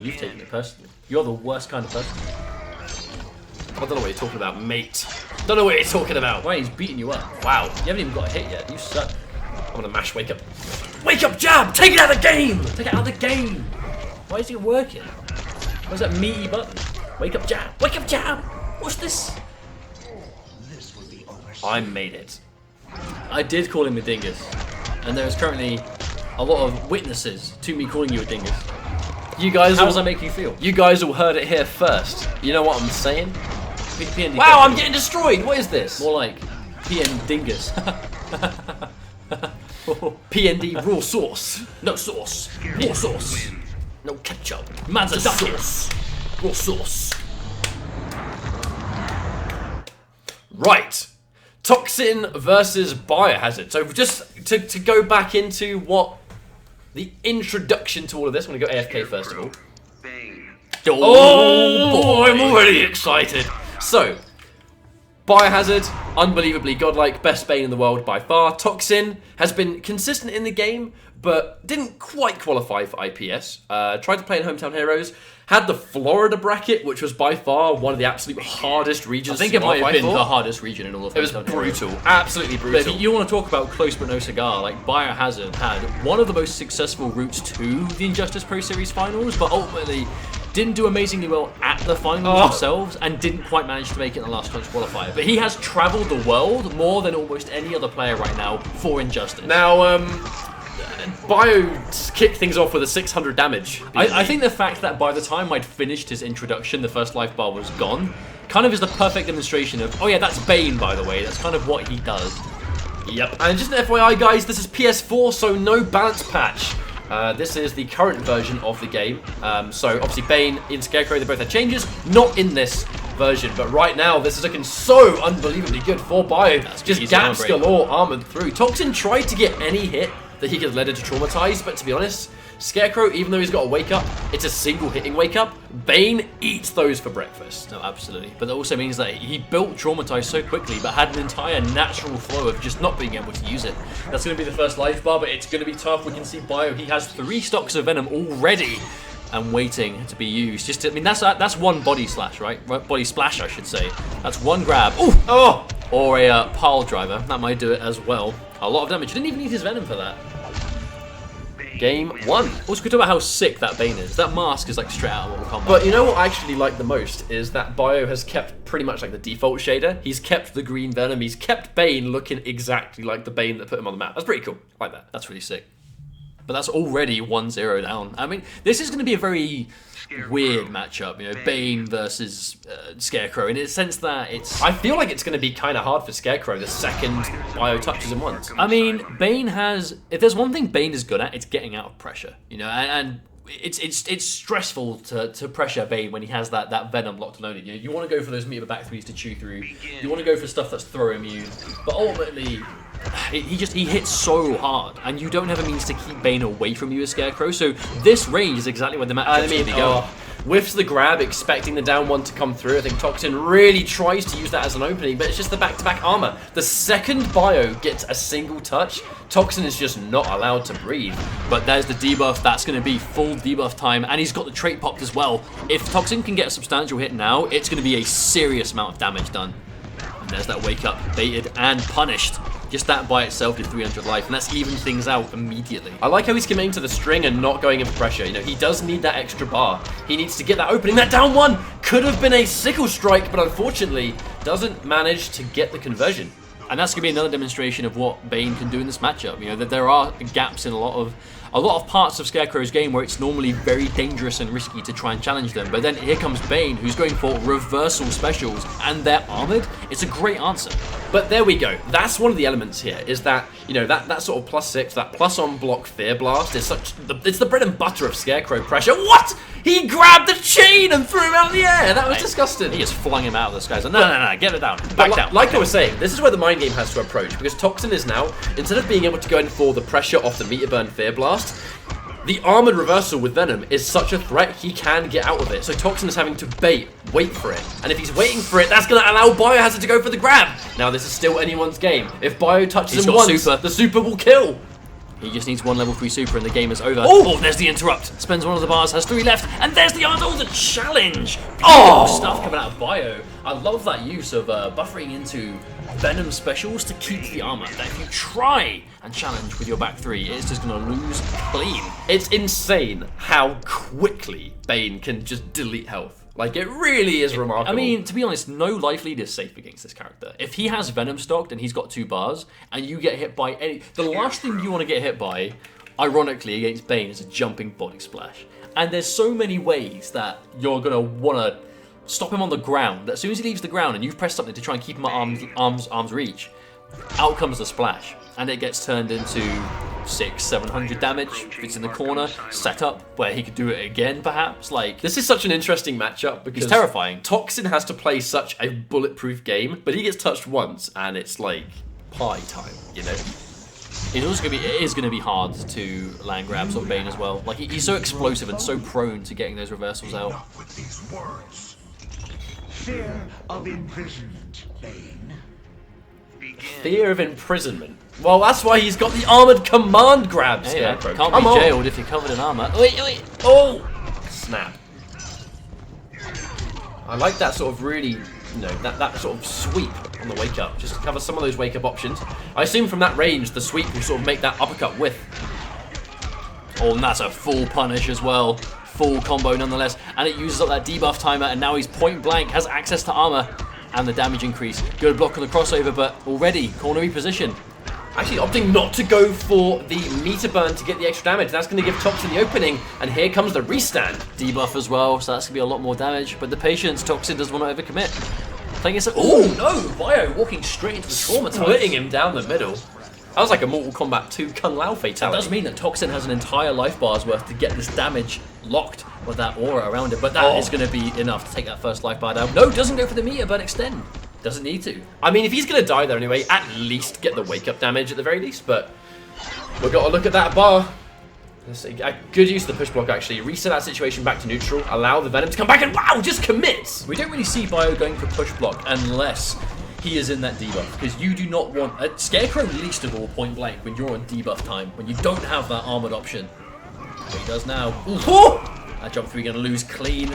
You've taken it personally. You're the worst kind of person. I don't know what you're talking about, mate. Don't know what you're talking about. Why, he's beating you up. Wow, you haven't even got a hit yet. You suck. I'm gonna mash wake up. Wake up jab! Take it out of the game! Take it out of the game! Why is it working? Where's that meaty button? Wake up jab! Wake up jab! What's this? I made it. I did call him a dingus. And there is currently a lot of witnesses to me calling you a dingus. You guys How does that make you feel? You guys all heard it here first. You know what I'm saying? PND wow, I'm getting destroyed! What is this? More like PN dingus. PND raw sauce. No sauce. Raw sauce. No ketchup. Manta sauce. Raw sauce. Right. Toxin versus Biohazard. So just to go back into what the introduction to all of this, I'm going to go AFK first of all. Bane. Oh boy, I'm already excited. So, Biohazard, unbelievably godlike, best Bane in the world by far. Toxin has been consistent in the game, but didn't quite qualify for IPS. Tried to play in Hometown Heroes, had the Florida bracket, which was by far one of the absolute hardest regions. I think it might have been the hardest region in all of it. Was brutal, absolutely brutal. But if you want to talk about close but no cigar, like Biohazard had one of the most successful routes to the Injustice Pro Series finals, but ultimately didn't do amazingly well at the finals themselves and didn't quite manage to make it in the last chance qualifier. But he has traveled the world more than almost any other player right now for Injustice. Now, Bio kicked things off with a 600 damage. I think the fact that by the time I'd finished his introduction, the first life bar was gone, kind of is the perfect demonstration of, oh yeah, that's Bane, by the way. That's kind of what he does. Yep. And just an FYI, guys, this is PS4, so no balance patch. This is the current version of the game. So obviously Bane and Scarecrow, they both had changes. Not in this version, but right now this is looking so unbelievably good for Bio. Just gaps galore, armored through. Toxin tried to get any hit that he could let it to traumatize, but to be honest, Scarecrow, even though he's got a wake up, it's a single hitting wake up. Bane eats those for breakfast. No, absolutely. But that also means that he built traumatize so quickly, but had an entire natural flow of just not being able to use it. That's going to be the first life bar, but it's going to be tough. We can see Bio, he has 3 stocks of Venom already and waiting to be used. Just to, I mean, that's one body slash, right? Body splash, I should say. That's one grab. Ooh! Oh! Or a pile driver. That might do it as well. A lot of damage. Didn't even need his Venom for that. Game 1. Also, could talk about how sick that Bane is. That mask is like straight out of Mortal Kombat. But you know what I actually like the most is that Bio has kept pretty much like the default shader. He's kept the green Venom. He's kept Bane looking exactly like the Bane that put him on the map. That's pretty cool. I like that. That's really sick. But that's already 1-0 down. I mean, this is going to be a very weird matchup, you know, Bane versus Scarecrow, in the sense that it's... I feel like it's going to be kind of hard for Scarecrow the second Bio touches him once. I mean, Bane has... If there's one thing Bane is good at, it's getting out of pressure, you know, and it's stressful to pressure Bane when he has that Venom locked and loaded. You know, you want to go for those meter back threes to chew through. You want to go for stuff that's throw immune, but ultimately... He hits so hard, and you don't have a means to keep Bane away from you as Scarecrow, so this range is exactly where the matchup's going to be going. Whiffs the grab, expecting the down one to come through. I think Toxin really tries to use that as an opening, but it's just the back-to-back armor. The second Bio gets a single touch, Toxin is just not allowed to breathe. But there's the debuff. That's going to be full debuff time, and he's got the trait popped as well. If Toxin can get a substantial hit now, it's going to be a serious amount of damage done. And there's that wake up, baited and punished. Just that by itself did 300 life, and that's even things out immediately. I like how he's committing to the string and not going in for pressure. You know, he does need that extra bar. He needs to get that opening. That down one could have been a sickle strike, but unfortunately doesn't manage to get the conversion. And that's going to be another demonstration of what Bane can do in this matchup. You know, that there are gaps in a lot of parts of Scarecrow's game where it's normally very dangerous and risky to try and challenge them. But then here comes Bane, who's going for reversal specials, and they're armored. It's a great answer. But there we go. That's one of the elements here, is that, you know, that sort of +6, that plus on block Fear Blast is it's the bread and butter of Scarecrow pressure. What? He grabbed the chain and threw him out of the air. That was disgusting. He just flung him out of the skies. No, get it down. Back down. Like I was saying, this is where the mind game has to approach, because Toxin is now, instead of being able to go in for the pressure off the meter burn Fear Blast, the armored reversal with Venom is such a threat, he can get out of it. So Toxin is having to wait for it. And if he's waiting for it, that's going to allow Biohazard to go for the grab. Now, this is still anyone's game. If Bio touches him once, the super will kill. He just needs one level 3 super and the game is over. Oh, there's the interrupt. Spends one of the bars, has 3 left, and there's the answer. Oh, the challenge. Oh, stuff coming out of Bio. I love that use of buffering into Venom specials to keep the armor. That if you try and challenge with your back 3, it's just going to lose clean. It's insane how quickly Bane can just delete health. Like, it really is remarkable. I mean, to be honest, no life lead is safe against this character. If he has Venom stocked and he's got 2 bars, and you get hit by any... The last thing you want to get hit by, ironically, against Bane is a jumping body splash. And there's so many ways that you're going to want to stop him on the ground. As soon as he leaves the ground and you've pressed something to try and keep him at arm's reach, out comes the splash. And it gets turned into 600-700 damage. If it's in the corner, set up where he could do it again, perhaps. Like, this is such an interesting matchup because it's terrifying. Toxin has to play such a bulletproof game, but he gets touched once and it's like party time, you know. It is going to be hard to land grabs on Bane as well. Like, he's so explosive and so prone to getting those reversals out. Fear of imprisonment, Bane. Fear of imprisonment. Well, that's why he's got the armored command grab, Scarecrow. Can't be jailed if you're covered in armor. Wait. Oh! Snap. I like that sort of really, that sort of sweep on the wake up, just to cover some of those wake up options. I assume from that range, the sweep will sort of make that uppercut whiff. Oh, and that's a full punish as well. Full combo nonetheless. And it uses up that debuff timer, and now he's point blank, has access to armor. And the damage increase. Good block on the crossover, but already corner reposition. Actually opting not to go for the meter burn to get the extra damage. That's going to give Toxin the opening, and here comes the restand. Debuff as well, so that's going to be a lot more damage. But the patience, Toxin doesn't want to overcommit. Playing it so... Oh, no! Bio walking straight into the trauma, splitting him down the middle. That was like a Mortal Kombat 2 Kung Lao fatality. That does mean that Toxin has an entire life bar's worth to get this damage locked with that aura around it, but that is going to be enough to take that first life bar down. No, doesn't go for the meter burn extend. Doesn't need to. I mean, if he's going to die there anyway, at least get the wake-up damage at the very least, but we've got to look at that bar. A good use of the push block, actually. Reset that situation back to neutral, allow the Venom to come back, and wow, just commits! We don't really see Bio going for push block unless he is in that debuff, because you do not want a Scarecrow least of all point blank when you're on debuff time, when you don't have that armored option. What he does now. That jump 3 going to lose clean.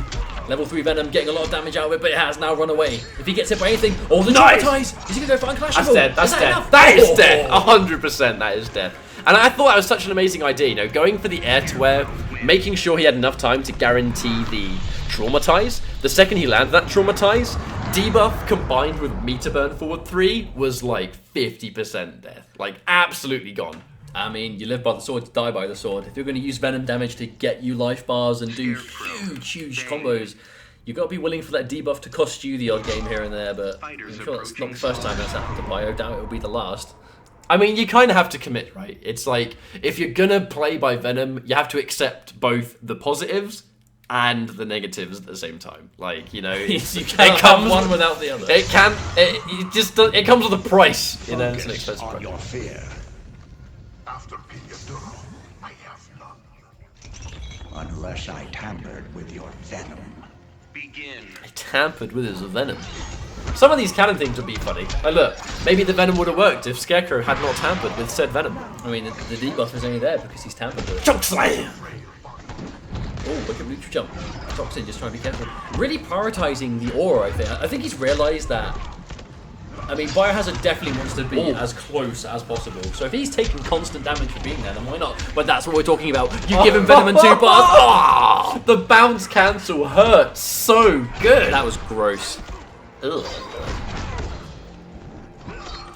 Level 3 Venom getting a lot of damage out of it, but it has now run away. If he gets hit by anything, the traumatize! Is he going to go for unclashable? That's dead, that's dead. That is dead, 100% that is dead. And I thought that was such an amazing idea, going for the air-to-air, making sure he had enough time to guarantee the traumatize. The second he landed that traumatize, debuff combined with meter burn forward 3 was like 50% death. Like, absolutely gone. I mean, you live by the sword, you die by the sword. If you're going to use Venom damage to get you life bars and do huge combos, you've got to be willing for that debuff to cost you the odd game here and there, but I'm sure that's not the first time that's happened to Bio. Doubt it'll be the last. I mean, you kind of have to commit, right? It's like, if you're going to play by Venom, you have to accept both the positives and the negatives at the same time. Like, you can't have one without the other. It comes with a price, it's an expensive price. Your fear. After being I have none. Unless I tampered with your venom. Begin. I tampered with his venom. Some of these canon things would be funny. Like, look, maybe the venom would have worked if Scarecrow had not tampered with said venom. I mean, the debuff is only there because he's tampered with it. Choke slam! Oh, look at neutral jump. Toxin just trying to be careful. Really prioritizing the aura, I think. I think he's realized that. I mean, Biohazard definitely wants to be as close as possible. So if he's taking constant damage for being there, then why not? But that's what we're talking about. You give him Venom and 2 bars. The bounce cancel hurts so good. That was gross. Ugh.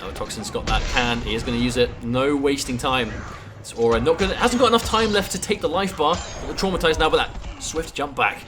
Oh, Toxin's got that can. He is going to use it. No wasting time. It's Aura hasn't got enough time left to take the life bar. Got the traumatize now, but that swift jump back.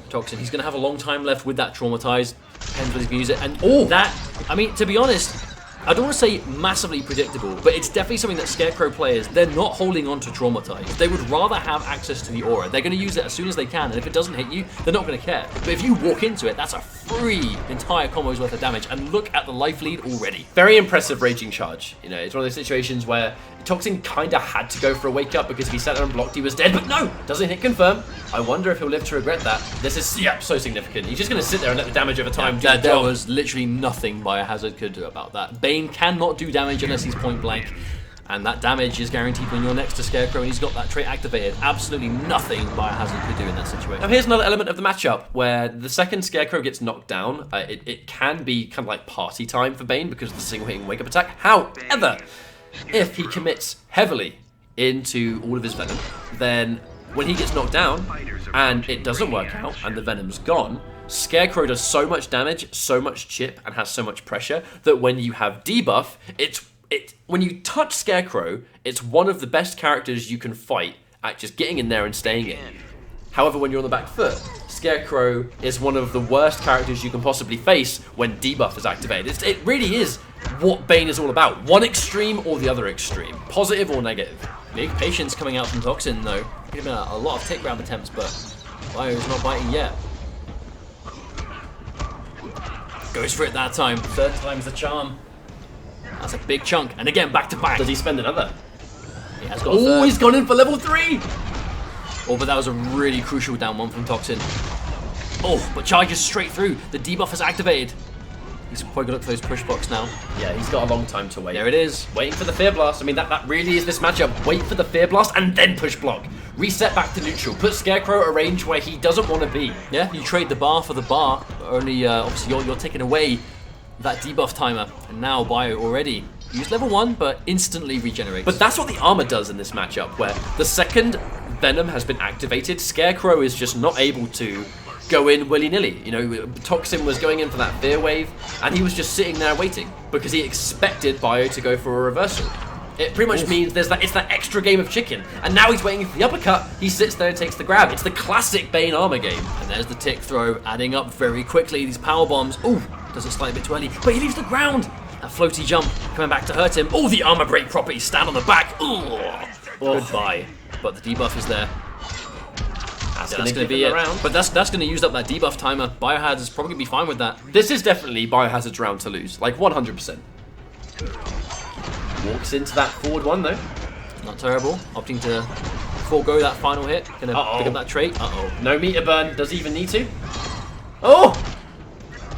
Toxin, he's going to have a long time left with that traumatize. Depends when he's going to use it. And that, I mean, to be honest, I don't want to say massively predictable, but it's definitely something that Scarecrow players, they're not holding on to traumatize. They would rather have access to the aura. They're going to use it as soon as they can, and if it doesn't hit you, they're not going to care. But if you walk into it, that's a free entire combo's worth of damage, and look at the life lead already. Very impressive raging charge. It's one of those situations where Toxin kind of had to go for a wake up because if he sat there and blocked, he was dead, but no, doesn't hit confirm. I wonder if he'll live to regret that. This is so significant. He's just going to sit there and let the damage over time do the job. There was literally nothing Biohazard could do about that. Bane cannot do damage unless he's point blank. And that damage is guaranteed when you're next to Scarecrow and he's got that trait activated. Absolutely nothing Biohazard could do in that situation. Now here's another element of the matchup where the second Scarecrow gets knocked down, it can be kind of like party time for Bane because of the single hitting wake up attack. However, if he commits heavily into all of his venom, then when he gets knocked down and it doesn't work out and the venom's gone, Scarecrow does so much damage, so much chip, and has so much pressure that when you have debuff, when you touch Scarecrow, it's one of the best characters you can fight at just getting in there and staying in. However, when you're on the back foot, Scarecrow is one of the worst characters you can possibly face when debuff is activated. It really is what Bane is all about. One extreme or the other extreme. Positive or negative. Big patience coming out from Toxin, though. He's been a lot of tick grab attempts, but Bio's not biting yet. Goes for it that time. Third time's the charm. That's a big chunk. And again, back to back. Does he spend another? He has got a third. He's gone in for level 3! Oh, but that was a really crucial down one from Toxin. Oh, but charges straight through. The debuff is activated. He's probably going to look for those push blocks now. Yeah, he's got a long time to wait. There it is. Waiting for the Fear Blast. I mean, that really is this matchup. Wait for the Fear Blast and then push block. Reset back to neutral. Put Scarecrow at a range where he doesn't want to be. Yeah, you trade the bar for the bar. Only, obviously, you're taking away that debuff timer. And now Bio already used level 1, but instantly regenerates. But that's what the armor does in this matchup, where the second Venom has been activated, Scarecrow is just not able to go in willy-nilly. You know, Toxin was going in for that Fear Wave, and he was just sitting there waiting, because he expected Bio to go for a reversal. It pretty much means it's that extra game of chicken, and now he's waiting for the uppercut, he sits there and takes the grab. It's the classic Bane armor game. And there's the tick throw, adding up very quickly, these power bombs. Ooh, does it slightly bit too early, but he leaves the ground. That floaty jump coming back to hurt him. Oh, the armor break property, stand on the back. Ooh, goodbye. But the debuff is there. That's going to be it. But that's going to use up that debuff timer. Biohazard's probably going to be fine with that. This is definitely Biohazard's round to lose, like 100%. Walks into that forward one though. Not terrible. Opting to forego that final hit. Going to pick up that trait. No meter burn. Does he even need to? Oh!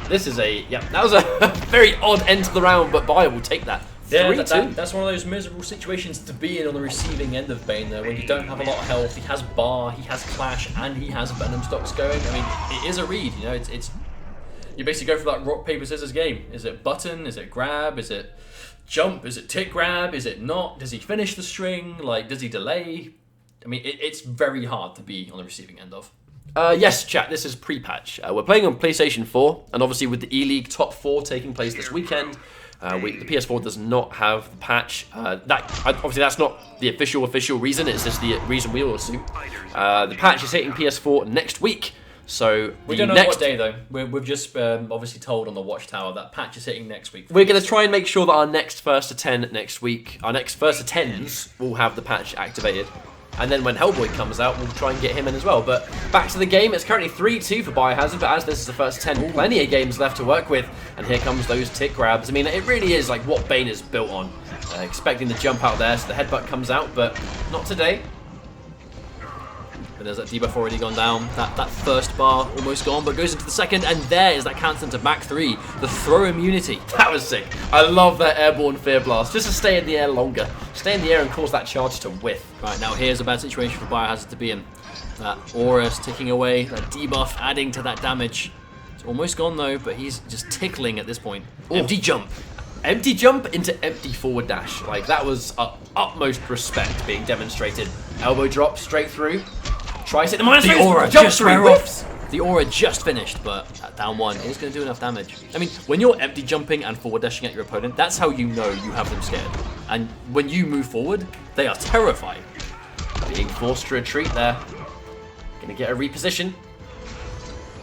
This is that was a very odd end to the round, but Bio will take that. Yeah, that's one of those miserable situations to be in on the receiving end of Bane, though, when you don't have a lot of health. He has bar, he has clash, and he has venom stocks going. I mean, it is a read, you know. It's you basically go for that rock paper scissors game. Is it button? Is it grab? Is it jump? Is it tick grab? Is it not? Does he finish the string? Like, does he delay? I mean, it's very hard to be on the receiving end of. Yes, chat, this is pre-patch. We're playing on PlayStation 4, and obviously with the E-League Top 4 taking place this weekend, the PS4 does not have the patch. Obviously, that's not the official reason, it's just the reason we all assume. The patch is hitting PS4 next week, so we don't know what day, though. We've just obviously told on the Watchtower that patch is hitting next week. We're going to try and make sure that our next first to 10 next week, our next first to 10s will have the patch activated. And then when Hellboy comes out, we'll try and get him in as well. But back to the game, it's currently 3-2 for Biohazard, but as this is the first 10, plenty of games left to work with. And here comes those tick grabs. I mean, it really is like what Bane is built on. Expecting the jump out there, so the headbutt comes out, but not today. But there's that debuff already gone down. That first bar almost gone, but goes into the second, and there is that counts into back 3. The throw immunity. That was sick. I love that airborne Fear Blast, just to stay in the air longer. Stay in the air and cause that charge to whiff. Right, now here's a bad situation for Biohazard to be in. That aura's ticking away, that debuff adding to that damage. It's almost gone though, but he's just tickling at this point. Ooh. Empty jump. Empty jump into empty forward dash. Like, that was utmost respect being demonstrated. Elbow drop straight through. Tries it. The aura just went off. The aura just finished, but that down one is going to do enough damage. I mean, when you're empty jumping and forward dashing at your opponent, that's how you know you have them scared. And when you move forward, they are terrified. Being forced to retreat there. Gonna get a reposition.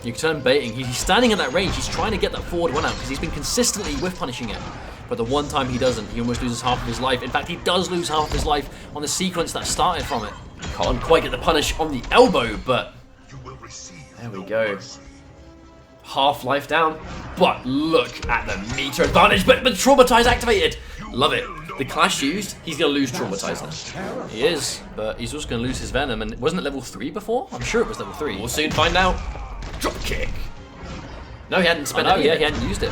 You can turn baiting. He's standing at that range. He's trying to get that forward one out because he's been consistently whiff punishing it. But the one time he doesn't, he almost loses half of his life. In fact, he does lose half of his life on the sequence that started from it. Can't quite get the punish on the elbow, but there we go. Half life down, but look at the meter advantage, but Traumatize activated. Love it. The clash used, he's going to lose Traumatize now. He is, but he's also going to lose his Venom, and wasn't it level 3 before? I'm sure it was level 3. We'll soon find out. Drop kick. No, he hadn't spent it. Yeah, he hadn't used it.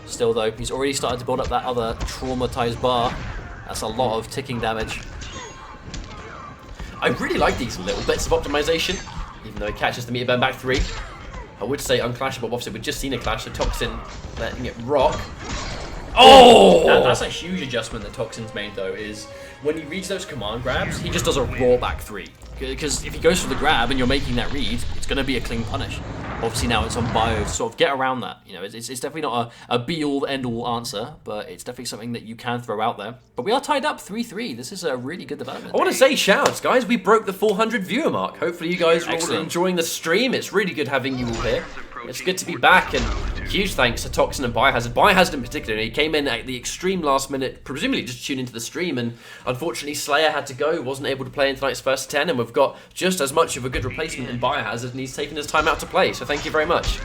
Still though, he's already started to build up that other Traumatized bar. That's a lot of ticking damage. I really like these little bits of optimization, even though it catches the meter burn back 3. I would say unclashable, but obviously we've just seen a clash, so Toxin letting it rock. Oh! That's a huge adjustment that Toxin's made, though, is when he reads those command grabs, he just does a raw back 3. Because if he goes for the grab and you're making that read, it's going to be a clean punish. Obviously now it's on Bio to sort of get around that. You know, it's definitely not a be-all, end-all answer, but it's definitely something that you can throw out there. But we are tied up 3-3. This is a really good development. I want to say shout-outs, guys. We broke the 400 viewer mark. Hopefully you guys are all enjoying the stream. It's really good having you all here. It's good to be back, and huge thanks to Toxin and Biohazard. Biohazard in particular, he came in at the extreme last minute, presumably just to tune into the stream, and unfortunately Slayer had to go, wasn't able to play in tonight's first 10, and we've got just as much of a good replacement in Biohazard, and he's taken his time out to play, so thank you very much.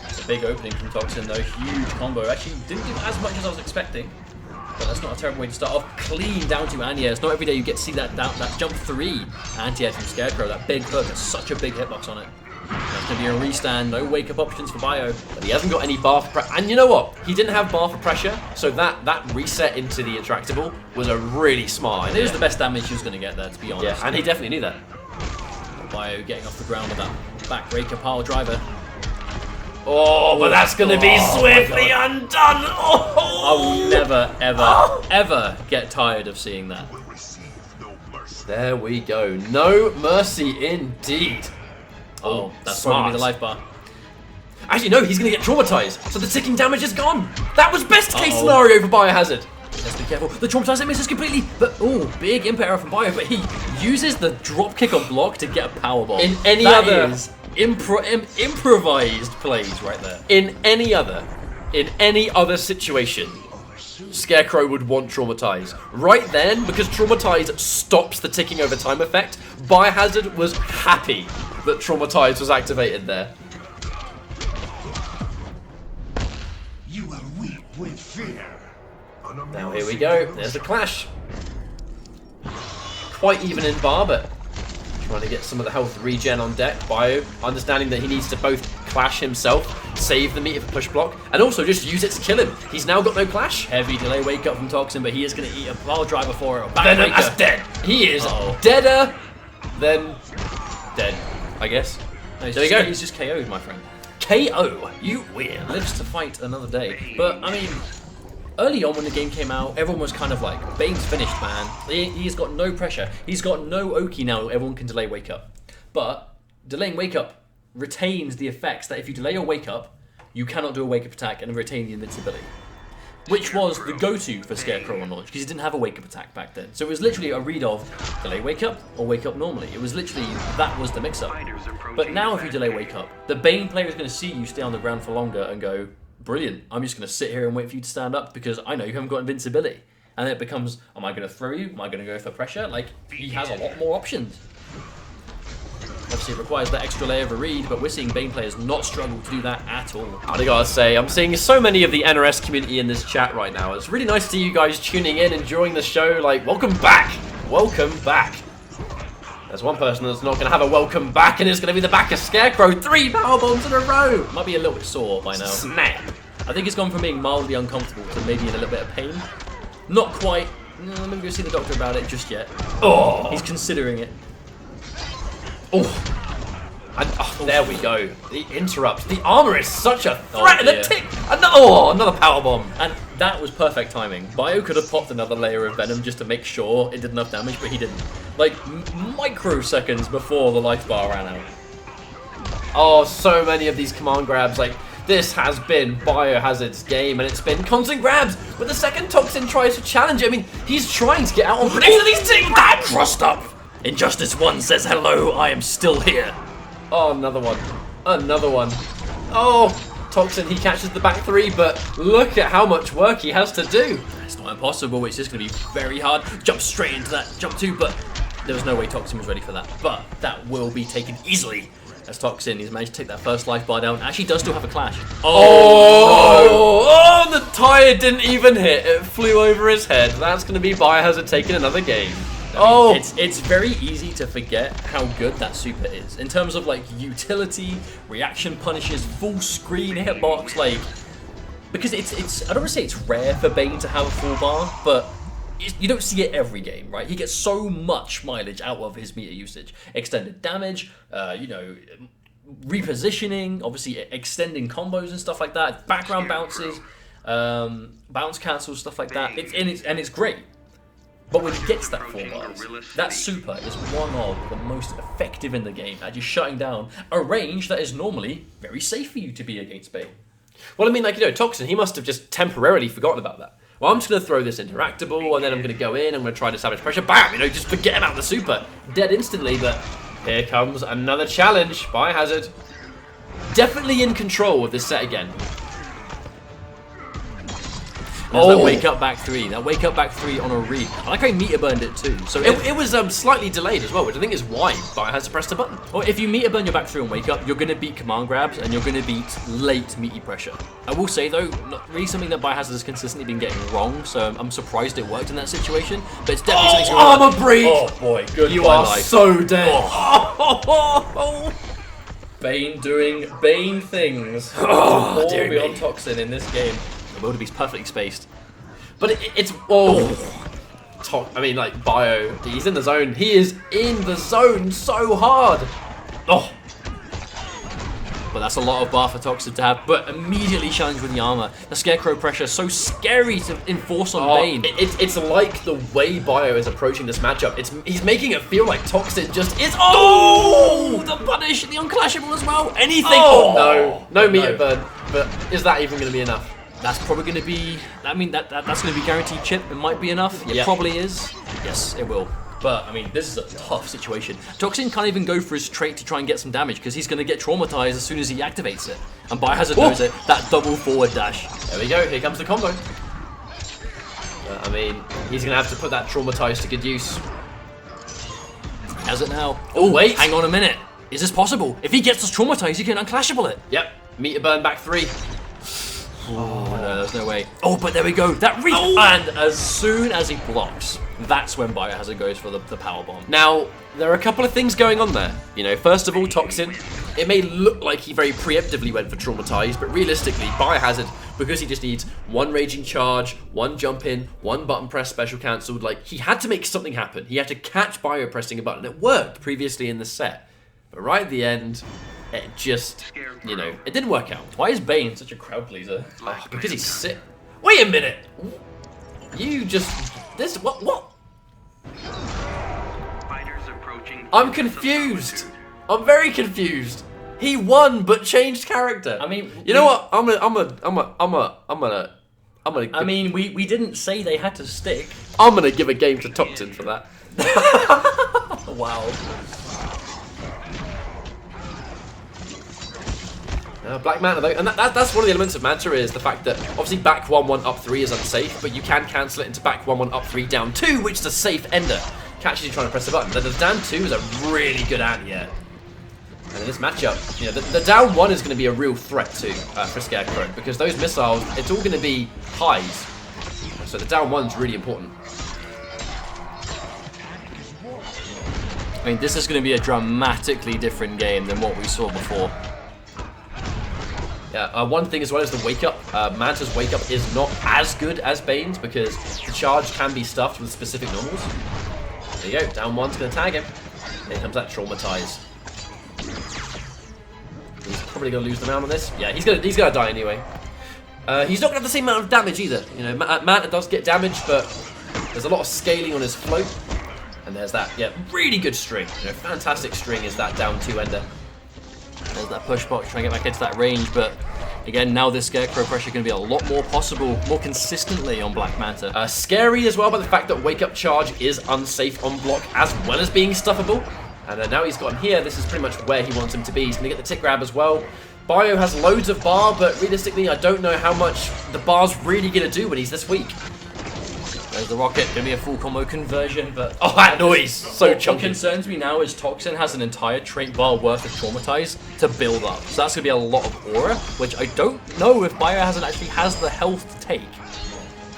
It's a big opening from Toxin, though. Huge combo. Actually, didn't do as much as I was expecting. But that's not a terrible way to start off. Clean down to anti-air. It's not every day you get to see that jump 3 anti-air from Scarecrow. That big hook has such a big hitbox on it. That's going to be a restand. No wake-up options for Bio. But he hasn't got any bar for pressure. And you know what? He didn't have bar for pressure, so that reset into the interactable was a really smart idea. It was the best damage he was going to get there, to be honest. Yeah, and he definitely knew that. Bio getting off the ground with that backbreaker pile driver. Oh, but that's going to be swiftly undone. Oh. I will never, ever, ever get tired of seeing that. There we go. No mercy indeed. Oh, that's probably the life bar. Actually, no, he's going to get traumatized. So the ticking damage is gone. That was best case scenario for Biohazard. Let's be careful. The traumatized misses completely. But, oh, big impact error from Bio. But he uses the drop kick on block to get a powerbomb. In any that other... is improvised plays right there. In any other situation, Scarecrow would want Traumatize. Right then, because Traumatize stops the ticking over time effect, Biohazard was happy that Traumatize was activated there. You will weep with fear. Now here we go. There's the clash. Quite even in bar, but trying to get some of the health regen on deck. Bio, understanding that he needs to both clash himself, save the meter for push block, and also just use it to kill him. He's now got no clash. Heavy delay wake up from Toxin, but he is going to eat a pile driver for it. Venom is dead. He is deader than dead, I guess. No, there you go. He's just KO'd, my friend. KO. You win. Lives to fight another day. But, I mean, early on when the game came out, everyone was kind of like, Bane's finished, man. He's got no pressure. He's got no Oki now. Everyone can delay wake up. But delaying wake up retains the effects that if you delay your wake up, you cannot do a wake up attack and retain the invincibility. Which was the go-to for Scarecrow on launch, because he didn't have a wake up attack back then. So it was literally a read of delay wake up or wake up normally. It was literally, that was the mix-up. But now if you delay wake up, the Bane player is going to see you stay on the ground for longer and go, brilliant, I'm just going to sit here and wait for you to stand up because I know you haven't got invincibility. And then it becomes, am I going to throw you? Am I going to go for pressure? Like, he has a lot more options. Obviously, it requires that extra layer of a read, but we're seeing Bane players not struggle to do that at all. I gotta say, I'm seeing so many of the NRS community in this chat right now. It's really nice to see you guys tuning in, enjoying the show. Like, welcome back. Welcome back. There's one person that's not going to have a welcome back, and it's going to be the back of Scarecrow. 3 power bombs in a row. Might be a little bit sore by now. Snap. I think it's gone from being mildly uncomfortable to maybe in a little bit of pain. Not quite. Let me go see the doctor about it just yet. Oh. He's considering it. Oh. And, there we go. The interrupt. The armor is such a threat. Oh, the tick. Another power bomb. And that was perfect timing. Bio could have popped another layer of Venom just to make sure it did enough damage, but he didn't. Like, microseconds before the life bar ran out. Oh, so many of these command grabs. Like, this has been Biohazard's game, and it's been constant grabs. But the second Toxin tries to challenge it, I mean, he's trying to get out on prediction of these things. That crossed up. Injustice 1 says hello, I am still here. Oh, another one. Another one. Oh, Toxin, he catches the back 3, but look at how much work he has to do. It's not impossible, it's just going to be very hard. Jump straight into that jump 2, but there was no way Toxin was ready for that. But that will be taken easily as Toxin has managed to take that first life bar down. Actually does still have a clash. Oh, the tire didn't even hit. It flew over his head. That's going to be Biohazard taking another game. I mean, it's very easy to forget how good that super is. In terms of like utility, reaction punishes, full screen hitbox, like because it's I don't want to say it's rare for Bane to have a full bar, but you don't see it every game, right? He gets so much mileage out of his meter usage, extended damage, you know, repositioning, obviously extending combos and stuff like that, background bounces, bounce cancels, stuff like that. It's great. But when he gets that 4 bars, that super is one of the most effective in the game at just shutting down a range that is normally very safe for you to be against Bane. Well, I mean, like, you know, Toxin, he must have just temporarily forgotten about that. Well, I'm just going to throw this interactable, and then I'm going to go in, I'm going to try to establish pressure, bam, you know, just forget about the super. Dead instantly, but here comes another challenge. Biohazard. Definitely in control of this set again. That wake up back 3. That wake up back 3 on a read. I like how he meter burned it too. So it was slightly delayed as well, which I think is why Biohazard pressed the button. Well, if you meter burn your back 3 on wake up, you're going to beat command grabs and you're going to beat late meaty pressure. I will say though, not really something that Biohazard has consistently been getting wrong, so I'm surprised it worked in that situation. But it's definitely something. Armor breach! Oh boy, good. You are life. So dead. Bane doing Bane things. Oh, dear beyond me. Toxin in this game. The wildebeest perfectly spaced. But it's I mean, like, Bio, he's in the zone. He is in the zone so hard. Oh. But that's a lot of bar for Toxin to have, but immediately challenged with the armor. The Scarecrow pressure is so scary to enforce on Bane. It's like the way Bio is approaching this matchup. He's making it feel like Toxin just is. Oh! The punish, the unclashable as well. Anything. Oh, no meter burn. But is that even going to be enough? That's probably going to be. I mean, that's going to be guaranteed chip. It might be enough. It probably is. Yes, it will. But I mean, this is a tough situation. Toxin can't even go for his trait to try and get some damage because he's going to get traumatized as soon as he activates it. And Biohazard knows it. That double forward dash. There we go. Here comes the combo. I mean, he's going to have to put that traumatized to good use. Has it now? Oh, wait. Hang on a minute. Is this possible? If he gets us traumatized, he can unclashable it. Yep. Meter burn back 3. Oh, no, there's no way. Oh, but there we go. That read. Oh. And as soon as he blocks, that's when Biohazard goes for the power bomb. Now, there are a couple of things going on there. You know, first of all, Toxin. It may look like he very preemptively went for traumatized, but realistically, Biohazard, because he just needs 1 raging charge, 1 jump in, 1 button press special cancelled, like, he had to make something happen. He had to catch Bio pressing a button. It worked previously in the set. But right at the end, it just, you know, it didn't work out. Why is Bane such a crowd pleaser? Oh, because he's sick. Wait a minute! You just... This... What? I'm confused. I'm very confused. He won, but changed character. I mean... You know what? I'm gonna... I mean, we didn't say they had to stick. I'm gonna give a game to Toxin for that. Wow. Black Manta though, and that's one of the elements of Manta is the fact that obviously back 1-1 up 3 is unsafe, but you can cancel it into back 1-1 up 3 down 2, which is a safe ender. Catches you trying to press the button. The down 2 is a really good anti-air. And in this matchup, you know, the down 1 is going to be a real threat too for Scarecrow, because those missiles, it's all going to be highs. So the down 1's really important. I mean, this is going to be a dramatically different game than what we saw before. Yeah, one thing as well is the wake up. Manta's wake up is not as good as Bane's because the charge can be stuffed with specific normals. There you go, down 1's going to tag him. Here comes that traumatize. He's probably going to lose the round on this. Yeah, he's gonna die anyway. He's not going to have the same amount of damage either. You know, Manta does get damage, but there's a lot of scaling on his float. And there's that, yeah, really good string. You know, fantastic string is that down 2 ender. There's that push box trying to get back into that range, but again, now this Scarecrow pressure going to be a lot more possible, more consistently on Black Manta. Scary as well by the fact that Wake Up Charge is unsafe on block as well as being stuffable. And now he's got him here, this is pretty much where he wants him to be. He's going to get the tick grab as well. Bio has loads of bar, but realistically, I don't know how much the bar's really going to do when he's this weak. There's the rocket, going to be a full combo conversion, but... Oh, that noise! So chunky. What concerns me now is Toxin has an entire trait bar worth of Traumatize to build up. So that's going to be a lot of aura, which I don't know if Biohazard actually has the health to take.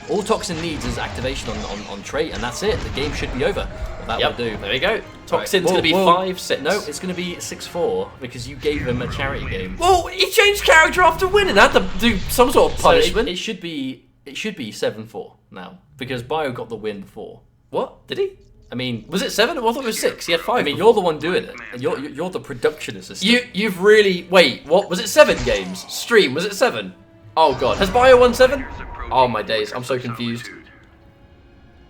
All Toxin needs is activation on trait, and that's it. The game should be over. Well, that will do. There we go. Toxin's Right. going to be 5-6. No, it's going to be 6-4 because you gave him a charity game. Well, he changed character after winning. Had to do some sort of punishment. So it should be 7-4 now because Bio got the win before. What? Did he? I mean, Was it 7? I thought it was 6. He had 5. I mean, you're the one doing it. And you're the production assistant. You've really... Wait, what? Was it 7 games? Stream, was it 7? Oh, God. Has Bio won 7? Oh, my days. I'm so confused.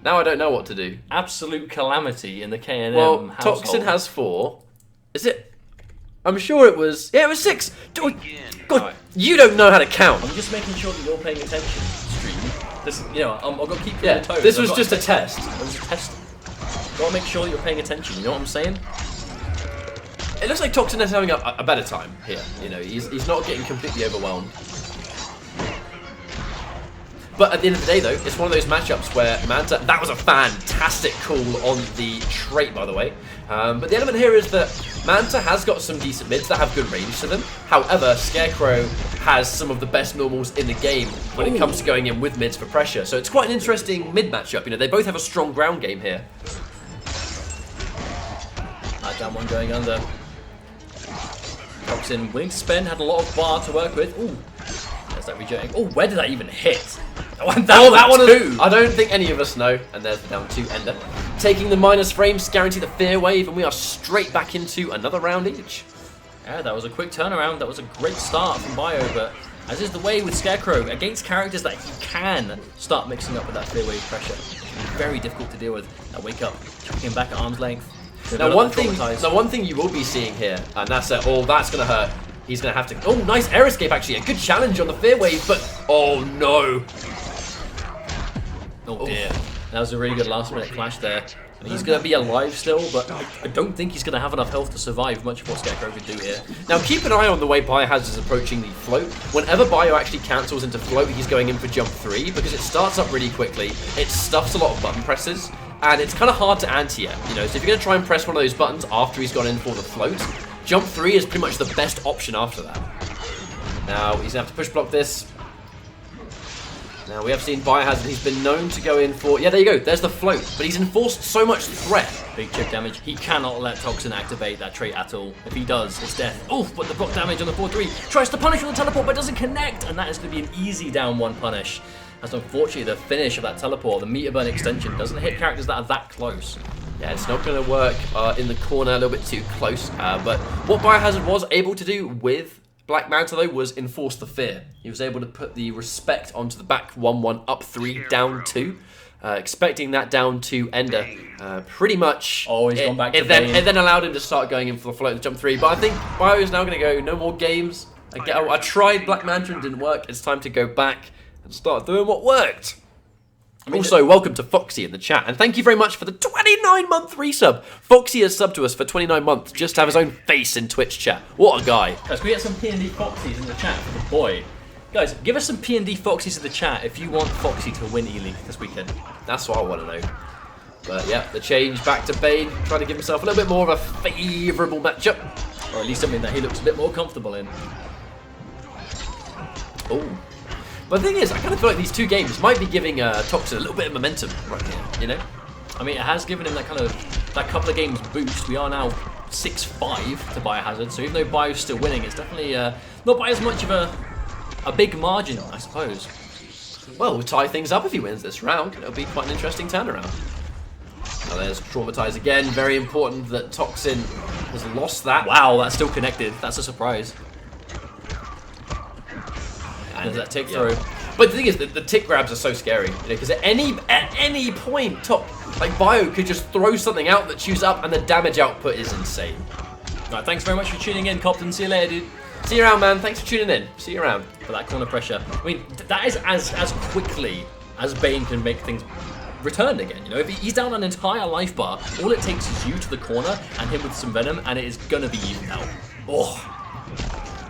Now I don't know what to do. Absolute calamity in the K&M Well, household. Toxin has 4. Is it? I'm sure it was... Yeah, it was 6. God, Right. you don't know how to count. I'm just making sure that you're paying attention. Stream. This, I've got to keep you Yeah, on your toes. this I've was got just to a test. It was a test. Got to make sure that you're paying attention. You know what I'm saying? It looks like Toxin is having a better time here. He's not getting completely overwhelmed. But at the end of the day, though, it's one of those matchups where Manta... That was a fantastic call on the trait, by the way. But the element here is that Manta has got some decent mids that have good range to them. However, Scarecrow has some of the best normals in the game when it comes to going in with mids for pressure. So it's quite an interesting mid matchup. They both have a strong ground game here. Down one going under. Toxin willing to spend, had a lot of bar to work with. Ooh, there's that rejecting. Oh, where did that even hit? That one Two. I don't think any of us know. And there's the down 2 ender. Taking the minus frames, guarantee the fear wave, and we are straight back into another round each. Yeah, that was a quick turnaround. That was a great start from Bio, but as is the way with Scarecrow, against characters that he can start mixing up with that fear wave pressure. Very difficult to deal with. Now wake up, chucking him back at arm's length. Now one thing you will be seeing here, and that's that's going to hurt. He's going to have to... Oh, nice air escape, actually. A good challenge on the fear wave, but... Oh, no. Oh, dear. That was a really good last-minute clash there. And he's going to be alive still, but I don't think he's going to have enough health to survive much of what Scarecrow could do here. Now, keep an eye on the way Biohazard is approaching the float. Whenever Bio actually cancels into float, he's going in for jump 3, because it starts up really quickly. It stuffs a lot of button presses, and it's kind of hard to anti it. So if you're going to try and press one of those buttons after he's gone in for the float, jump 3 is pretty much the best option after that. Now, he's going to have to push block this. Now, we have seen Biohazard, he's been known to go in for... Yeah, there you go, there's the float. But he's enforced so much threat. Big chip damage. He cannot let Toxin activate that trait at all. If he does, it's death. Oof, but the block damage on the 4-3. Tries to punish with the teleport, but doesn't connect. And that is going to be an easy down 1 punish. As unfortunately, the finish of that teleport, the meter burn extension, doesn't hit characters that are that close. Yeah, it's not going to work in the corner, a little bit too close. But what Biohazard was able to do with Black Manta, though, was enforce the fear. He was able to put the respect onto the back 1-1, up 3, down 2. Expecting that down 2 ender. Pretty much. Oh, he's gone back to Bane. It then allowed him to start going in for the float and jump 3. But I think Bio is now going to go, no more games. I tried Black Manta and didn't work. It's time to go back and start doing what worked. Also, welcome to Foxy in the chat, and thank you very much for the 29-month resub. Foxy has subbed to us for 29 months just to have his own face in Twitch chat. What a guy. Guys, can we get some P&D Foxies in the chat for the boy? Guys, give us some P&D Foxies in the chat if you want Foxy to win E-League this weekend. That's what I want to know. But yeah, the change back to Bane, trying to give himself a little bit more of a favourable matchup. Or at least something that he looks a bit more comfortable in. Oh. But the thing is, I kind of feel like these 2 games might be giving Toxin a little bit of momentum right here, I mean, it has given him that couple of games boost. We are now 6-5 to Biohazard, so even though Bio's still winning, it's definitely not by as much of a big margin, I suppose. Well, we'll tie things up if he wins this round. It'll be quite an interesting turnaround. Now there's Traumatize again. Very important that Toxin has lost that. Wow, that's still connected. That's a surprise. And that tick through. But the thing is, the tick grabs are so scary, because at any point, Bio could just throw something out that chews up, and the damage output is insane. Right, thanks very much for tuning in, Copton. See you later, dude. See you around, man. Thanks for tuning in. See you around. For that corner pressure. I mean, that is as quickly as Bane can make things return again. If he's down an entire life bar, all it takes is you to the corner and him with some venom, and it is gonna be evened out. Oh.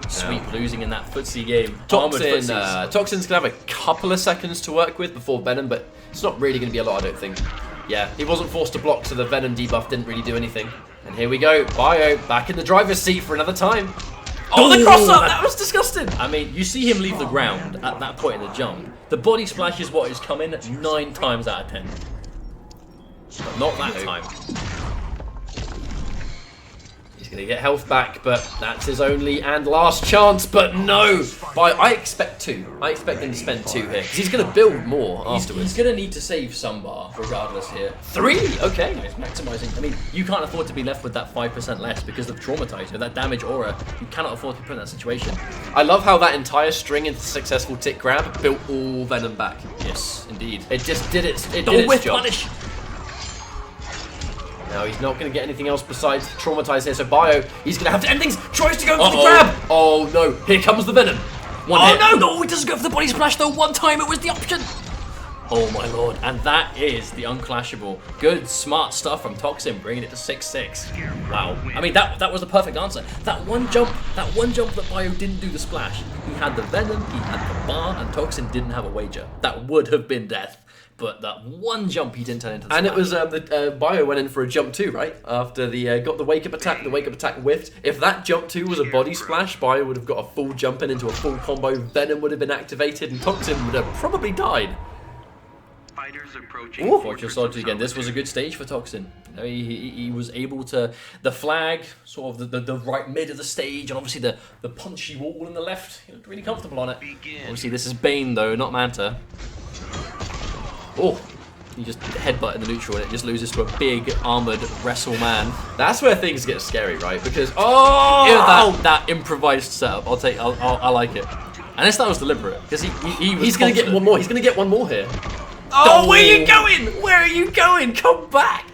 Sweep losing in that footsie game. Toxin's going to have a couple of seconds to work with before Venom, but it's not really going to be a lot, I don't think. Yeah, he wasn't forced to block, so the Venom debuff didn't really do anything. And here we go, Bio back in the driver's seat for another time. Oh, the cross-up! That was disgusting! I mean, you see him leave the ground at that point in the jump. The body splash is what is coming 9 times out of 10. But not that time. He's going to get health back, but that's his only and last chance. But no! I expect 2. I expect him to spend 2 here, because he's going to build more afterwards. He's going to need to save some bar, regardless here. 3? Okay. He's maximising. I mean, you can't afford to be left with that 5% less because of Traumatizer, that damage aura. You cannot afford to be put in that situation. I love how that entire string into successful tick grab built all Venom back. Yes, indeed. It just did its job. Whiff punish! Now he's not going to get anything else besides Traumatize here, so Bio, he's going to have to end things, tries to go for the grab! Oh no, here comes the Venom. One hit. No, he doesn't go for the body splash though, one time it was the option! Oh my lord, and that is the unclashable. Good, smart stuff from Toxin, bringing it to 6-6. Wow, I mean, that was the perfect answer. That one jump that Bio didn't do the splash. He had the Venom, he had the bar, and Toxin didn't have a wager. That would have been death. But that one jump he didn't turn into the And splash. it was, Bio went in for a jump too, right? After the got the wake-up attack whiffed. If that jump 2 was a body splash, Bio would have got a full jump in into a full combo, Venom would have been activated, and Toxin would have probably died. Ooh, Fortress Lodge again. This was a good stage for Toxin. You know, he was able to, the flag, sort of the right mid of the stage, and obviously the punchy wall in the left. He looked really comfortable on it. Obviously this is Bane though, not Manta. Oh, he just headbutt in the neutral and it just loses to a big armored wrestle man. That's where things get scary, right? Because that improvised setup, I like it. Unless that was deliberate, because he's gonna get one more. He's gonna get one more here. Oh, where are you going? Where are you going? Come back!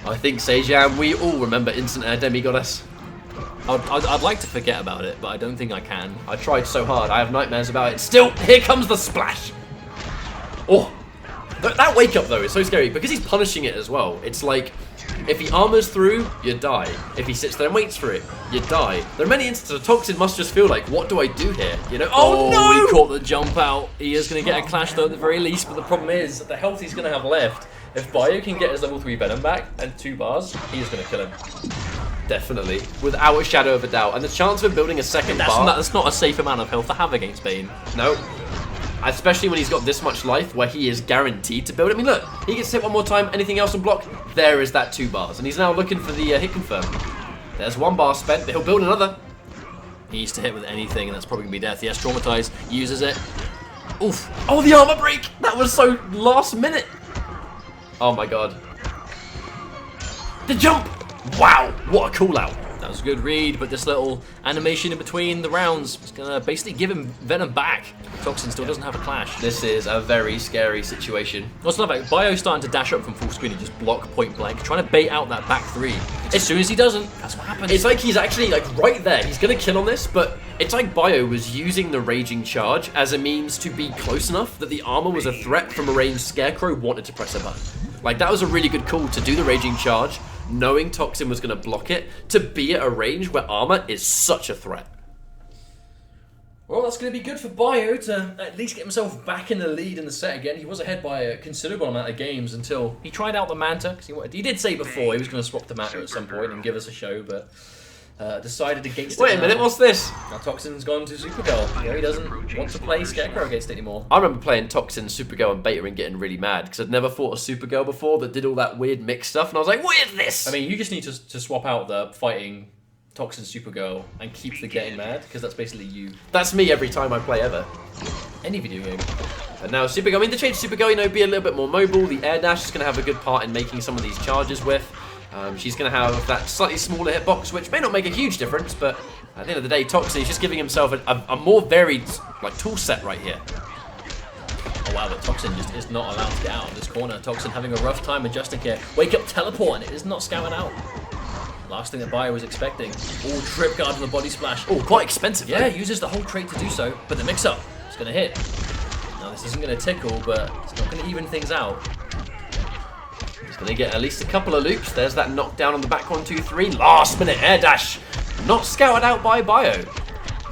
I think Sejam, we all remember Instant Air Demi-Goddess. I'd like to forget about it, but I don't think I can. I tried so hard. I have nightmares about it. Still, here comes the splash. Oh, that wake up though is so scary because he's punishing it as well. It's like, if he armors through, you die. If he sits there and waits for it, you die. There are many instances Toxin must just feel like, what do I do here? You know? Oh no! He caught the jump out. He is going to get a clash though at the very least, but the problem is, the health he's going to have left, if Bio can get his level 3 Venom back and 2 bars, he's going to kill him. Definitely, without a shadow of a doubt. And the chance of him building a second bar... That's not a safe amount of health to have against Bane. No. Especially when he's got this much life where he is guaranteed to build. I mean, look, he gets hit one more time, anything else on block, there is that 2 bars. And he's now looking for the hit confirm. There's 1 bar spent, but he'll build another. He needs to hit with anything, and that's probably going to be death. Yes, Traumatize, uses it. Oof. Oh, the armor break! That was so last minute. Oh my god. The jump! Wow, what a call out. That was a good read, but this little animation in between the rounds is going to basically give him Venom back. Toxin still doesn't have a clash. This is a very scary situation. What's not like Bio's starting to dash up from full screen and just block point blank, trying to bait out that back 3. As soon as he doesn't, that's what happens. It's like he's actually like right there. He's going to kill on this, but it's like Bio was using the Raging Charge as a means to be close enough that the armor was a threat from a range Scarecrow wanted to press a button. Like, that was a really good call to do the Raging Charge, knowing Toxin was going to block it, to be at a range where armor is such a threat. Well, that's going to be good for Bio to at least get himself back in the lead in the set again. He was ahead by a considerable amount of games until he tried out the Manta. Because he did say before he was going to swap the Manta at some point and give us a show, but decided against it. Wait a minute, what's this? Now Toxin's gone to Supergirl. You know, he doesn't want to play Scarecrow against it anymore. I remember playing Toxin, Supergirl, and Beta and getting really mad because I'd never fought a Supergirl before that did all that weird mix stuff, and I was like, what is this? I mean, you just need to swap out the fighting Toxin Supergirl and keep the getting mad, because that's basically you. That's me every time I play ever. Any video game. And now Supergirl, I mean, the change Supergirl, you know, be a little bit more mobile. The air dash is going to have a good part in making some of these charges with. She's going to have that slightly smaller hitbox, which may not make a huge difference, but at the end of the day, Toxin is just giving himself a more varied tool set right here. Oh wow, but Toxin just is not allowed to get out of this corner. Toxin having a rough time adjusting here. Wake up teleport, and it is not scouting out. Last thing that Bio was expecting. All trip guard with a body splash. Oh, quite expensive. Yeah, uses the whole trait to do so, but the mix-up is going to hit. Now this isn't going to tickle, but it's not going to even things out. He's going to get at least a couple of loops. There's that knockdown on the back 1, 2, 3. Last minute air dash. Not scouted out by Bio.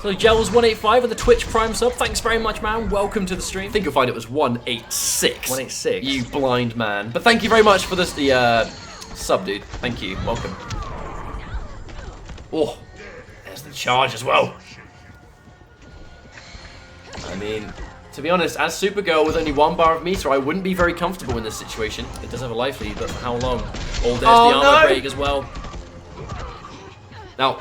So Gels185 with the Twitch Prime sub. Thanks very much, man. Welcome to the stream. I think you'll find it was 186. 186. You blind man. But thank you very much for the sub, dude. Thank you. Welcome. Oh, there's the charge as well. I mean, To be honest, as Supergirl with only 1 bar of meter, I wouldn't be very comfortable in this situation. It does have a life lead, but for how long? Oh, there's Oh, the armor no. break as well. Now,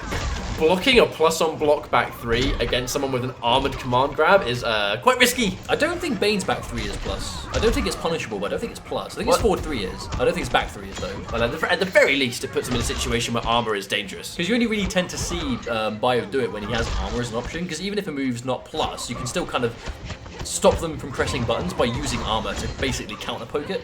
blocking a plus on block back 3 against someone with an armored command grab is quite risky. I don't think Bane's back 3 is plus. I don't think it's punishable, but I don't think it's plus. I think it's forward 3 is. I don't think it's back 3 is, though. Well, at the very least, it puts him in a situation where armor is dangerous. Because you only really tend to see Bio do it when he has armor as an option, because even if a move's not plus, you can still kind of stop them from pressing buttons by using armor to basically counter poke it.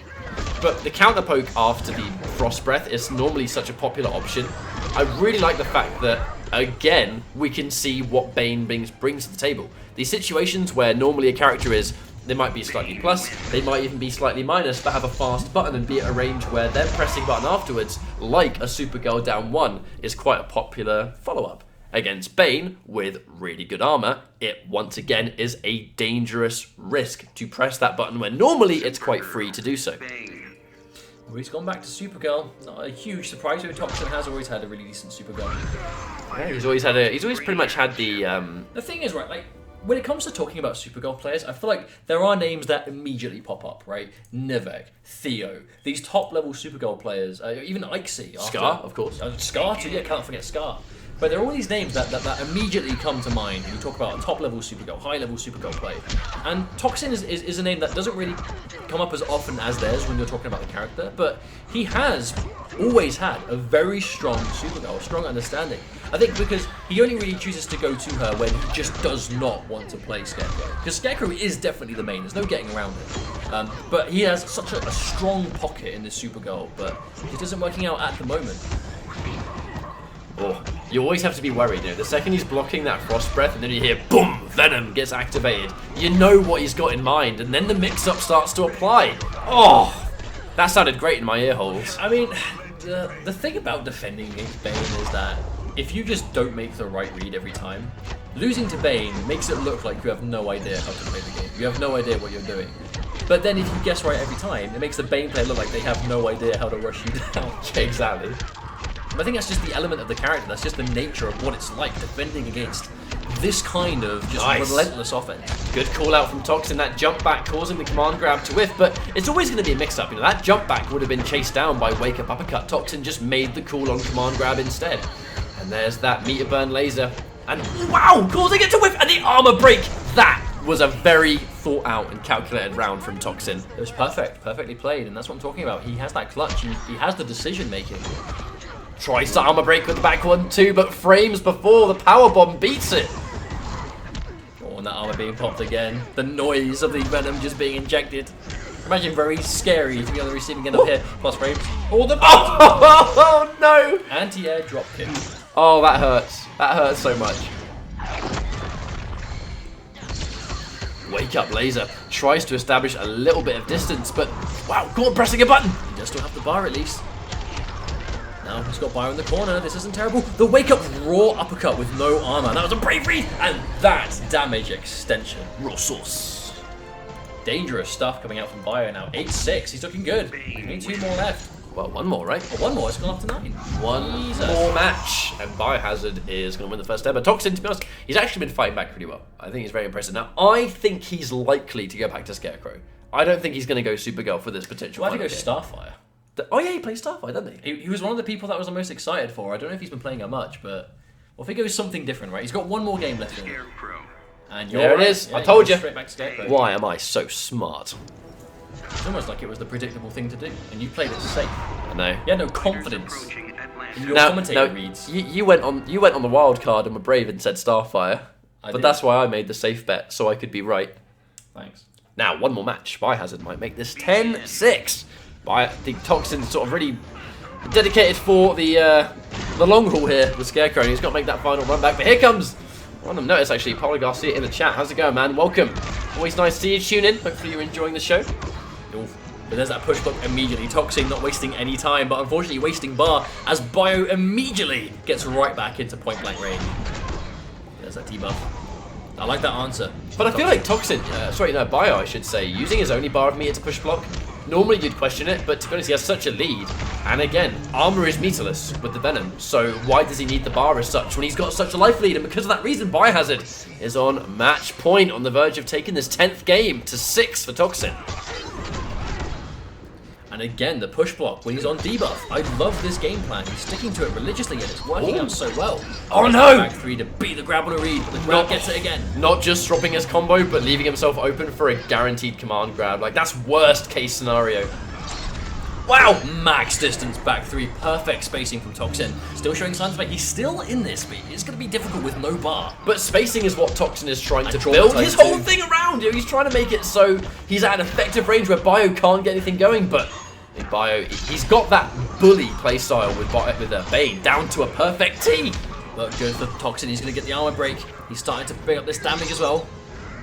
But the counter poke after the Frost Breath is normally such a popular option. I really like the fact that, again, we can see what Bane brings to the table. These situations where normally a character is, they might be slightly plus, they might even be slightly minus, but have a fast button and be at a range where them pressing button afterwards, like a Supergirl down 1, is quite a popular follow-up. Against Bane, with really good armor, it once again is a dangerous risk to press that button when normally it's quite free to do so. Well, he's gone back to Supergirl. Not a huge surprise. Toxin has always had a really decent Supergirl. Yeah, he's always pretty much had the The thing is, right, like, when it comes to talking about Supergirl players, I feel like there are names that immediately pop up, right? Nivek, Theo, these top-level Supergirl players, even Ixie. Scar, of course. Scar, too, yeah, can't forget Scar. But there are all these names that immediately come to mind when you talk about a top-level Supergirl, high-level Supergirl play. And Toxin is a name that doesn't really come up as often as theirs when you're talking about the character, but he has always had a very strong Supergirl, a strong understanding. I think because he only really chooses to go to her when he just does not want to play Scarecrow. Because Scarecrow is definitely the main, there's no getting around it. But he has such a strong pocket in this Supergirl, but it isn't working out at the moment. Oh, you always have to be worried, the second he's blocking that Frost Breath and then you hear boom, Venom gets activated, you know what he's got in mind, and then the mix-up starts to apply. Oh, that sounded great in my ear holes. I mean, the thing about defending against Bane is that if you just don't make the right read every time, losing to Bane makes it look like you have no idea how to play the game. You have no idea what you're doing. But then if you guess right every time, it makes the Bane player look like they have no idea how to rush you down. Exactly. I think that's just the element of the character. That's just the nature of what it's like defending against this kind of just relentless offense. Good call out from Toxin, that jump back causing the command grab to whiff, but it's always going to be a mix up. That jump back would have been chased down by wake up uppercut. Toxin just made the call on command grab instead. And there's that meter burn laser. And wow, causing it to whiff and the armor break. That was a very thought out and calculated round from Toxin. It was perfectly played, and that's what I'm talking about. He has that clutch, he has the decision making. Tries to armor break with the back 1-2, but frames before the power bomb beats it. Oh, and that armor being popped again. The noise of the venom just being injected. Imagine very scary to be on the receiving end up here. Plus frames. Oh, oh no! Anti-air drop kick. Oh, that hurts. That hurts so much. Wake up laser. Tries to establish a little bit of distance, but wow, Gordon pressing a button. He does still have the bar at least. Now he's got Bio in the corner. This isn't terrible. The wake up raw uppercut with no armor. That was a bravery, and that's damage extension. Raw sauce. Dangerous stuff coming out from Bio now. 8-6. He's looking good. Only 2 more left. Well, 1 more, right? Oh, 1 more. It's gone up to 9. One more match, and Biohazard is going to win the first ever. Toxin, to be honest, he's actually been fighting back pretty well. I think he's very impressive. Now, I think he's likely to go back to Scarecrow. I don't think he's going to go Supergirl for this potential. Why did he go Starfire? Oh yeah, he plays Starfire, doesn't he? He was one of the people that I was the most excited for. I don't know if he's been playing her much, but well, if he goes something different, right? He's got 1 more game left in him. And there it is. Yeah, I told you. Straight back to Scarecrow. Why am I so smart? It's almost like it was the predictable thing to do, and you played it safe. I know. You had no confidence in your commentator reads. You went on the wild card and were brave and said Starfire, but that's why I made the safe bet, so I could be right. Thanks. Now, 1 more match. Biohazard might make this 10-6. I think Toxin's sort of really dedicated for the long haul here with Scarecrow, and he's got to make that final run back. But here comes one of them. Notice actually, Paulo Garcia in the chat. How's it going, man? Welcome. Always nice to see you tune in. Hopefully you're enjoying the show. But there's that push block immediately. Toxin not wasting any time, but unfortunately wasting bar as Bio immediately gets right back into point blank range. There's that debuff. I like that answer. But I feel like Toxin, Bio I should say, using his only bar of meter to push block, Normally you'd question it, but to be honest, he has such a lead. And again, armor is meterless with the Venom, so why does he need the bar as such when he's got such a life lead? And because of that reason, Biohazard is on match point, on the verge of taking this 10th game to 6 for Toxin. And again, the push block when he's on debuff. I love this game plan. He's sticking to it religiously and it's working out so well. Oh no! Back 3 to beat the grab on a read, but the grab gets it again. Not just dropping his combo, but leaving himself open for a guaranteed command grab. Like, that's worst case scenario. Wow! Max distance back 3. Perfect spacing from Toxin. Still showing signs of it. He's still in this, but it's going to be difficult with no bar. But spacing is what Toxin is trying to build his whole thing around. He's trying to make it so he's at an effective range where Bio can't get anything going, but in Bio, he's got that bully playstyle with Bane down to a perfect T. But good for Toxin. He's going to get the armor break. He's starting to bring up this damage as well.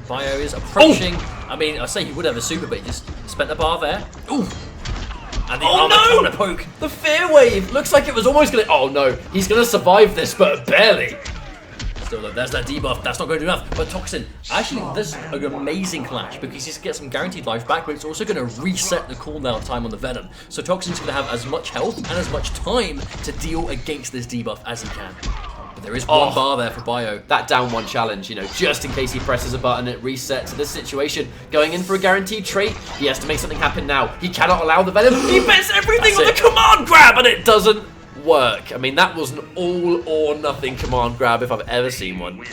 Bio is approaching. Oh. I mean, I say he would have a super, but he just spent the bar there. Ooh. And the armor corner poke. The fear wave looks like it was almost going to... Oh no, he's going to survive this, but barely. Still, though, there's that debuff. That's not going to do enough. But Toxin, actually, this is an amazing clash because he's going to get some guaranteed life back, but it's also going to reset the cooldown time on the Venom. So Toxin's going to have as much health and as much time to deal against this debuff as he can. But there is one bar there for Bio. That down one challenge, you know, just in case he presses a button, it resets. So this situation, going in for a guaranteed trait, he has to make something happen now. He cannot allow the Venom. He bets everything on the command grab, and it doesn't work. I mean, that was an all or nothing command grab if I've ever seen one.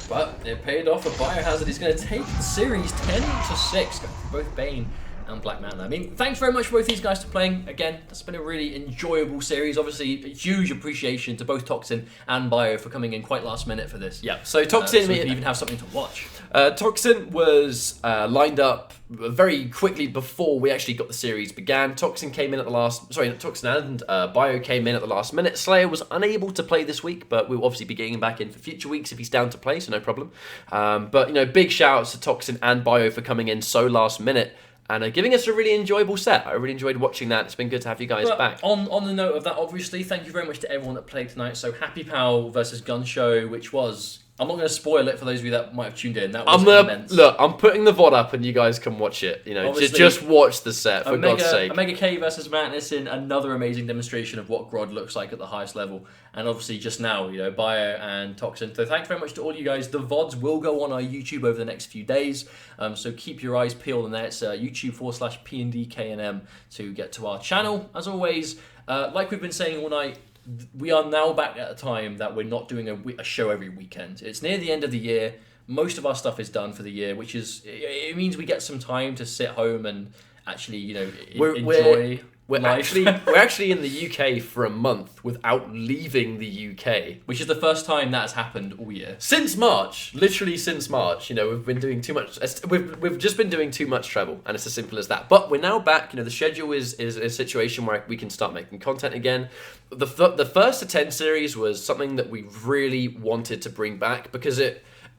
But it paid off for Biohazard. He's going to take the series 10 to 6 for both Bane and Black Manta. I mean, thanks very much for both these guys for playing. Again, that's been a really enjoyable series. Obviously, a huge appreciation to both Toxin and Bio for coming in quite last minute for this. Yeah, so Toxin... so we can even have something to watch. Toxin was lined up very quickly before we actually got the series began. Toxin came in at the last... Sorry, Toxin and Bio came in at the last minute. Slayer was unable to play this week, but we'll obviously be getting him back in for future weeks if he's down to play, so no problem. But, you know, big shout-outs to Toxin and Bio for coming in so last minute and giving us a really enjoyable set. I really enjoyed watching that. It's been good to have you guys back. On the note of that, obviously, thank you very much to everyone that played tonight. So Happy Pal versus Gun Show, which was... I'm not going to spoil it for those of you that might have tuned in. That was immense. Look, I'm putting the VOD up and you guys can watch it. You know, just watch the set, for God's sake. Omega K versus Madness in another amazing demonstration of what Grod looks like at the highest level. And obviously just now, you know, Bio and Toxin. So thanks very much to all you guys. The VODs will go on our YouTube over the next few days. So keep your eyes peeled on that. It's YouTube/pndk&M to get to our channel. As always, like we've been saying all night, we are now back at a time that we're not doing a show every weekend. It's near the end of the year. Most of our stuff is done for the year, which is... It means we get some time to sit home and actually, you know, enjoy We're actually in the UK for a month without leaving the UK. Which is the first time that has happened all year. Since March. Literally since March. You know, we've been doing too much... We've just been doing too much travel, and it's as simple as that. But we're now back. You know, the schedule is a situation where we can start making content again. The first to 10 series was something that we really wanted to bring back because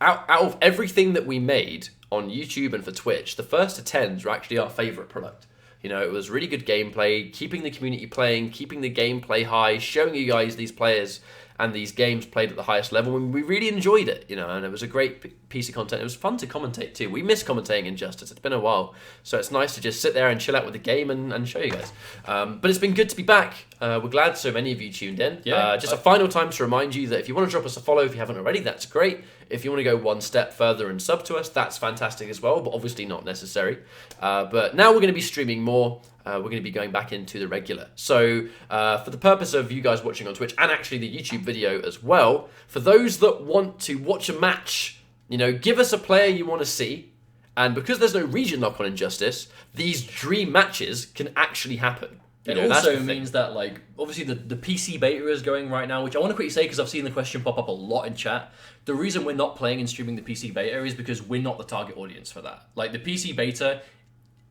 out of everything that we made on YouTube and for Twitch, the first to 10s were actually our favourite product. You know, it was really good gameplay, keeping the community playing, keeping the gameplay high, showing you guys these players and these games played at the highest level, and we really enjoyed it, you know, and it was a great piece of content. It was fun to commentate too. We miss commentating Injustice. It's been a while, so it's nice to just sit there and chill out with the game and show you guys. But it's been good to be back. We're glad so many of you tuned in. Yeah. Just a final time to remind you that if you want to drop us a follow, if you haven't already, that's great. If you want to go one step further and sub to us, that's fantastic as well, but obviously not necessary. But now we're going to be streaming more. We're going to be going back into the regular. So for the purpose of you guys watching on Twitch and actually the YouTube video as well, for those that want to watch a match, you know, give us a player you want to see. And because there's no region lock on Injustice, these dream matches can actually happen. It also means that, like, obviously the PC beta is going right now, which I want to quickly say because I've seen the question pop up a lot in chat. The reason we're not playing and streaming the PC beta is because we're not the target audience for that. Like, the PC beta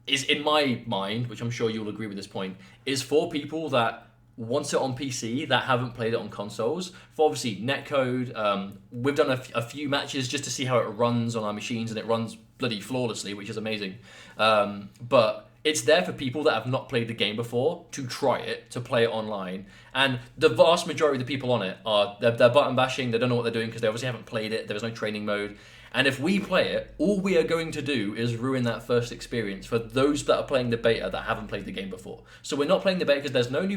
is, in my mind, which I'm sure you'll agree with this point, is for people that want it on PC that haven't played it on consoles. For obviously netcode, we've done a few matches just to see how it runs on our machines, and it runs bloody flawlessly, which is amazing. But it's there for people that have not played the game before to try it, to play it online. And the vast majority of the people on it are they're button bashing. They don't know what they're doing because they obviously haven't played it. There was no training mode. And if we play it, all we are going to do is ruin that first experience for those that are playing the beta that haven't played the game before. So we're not playing the beta because there's no new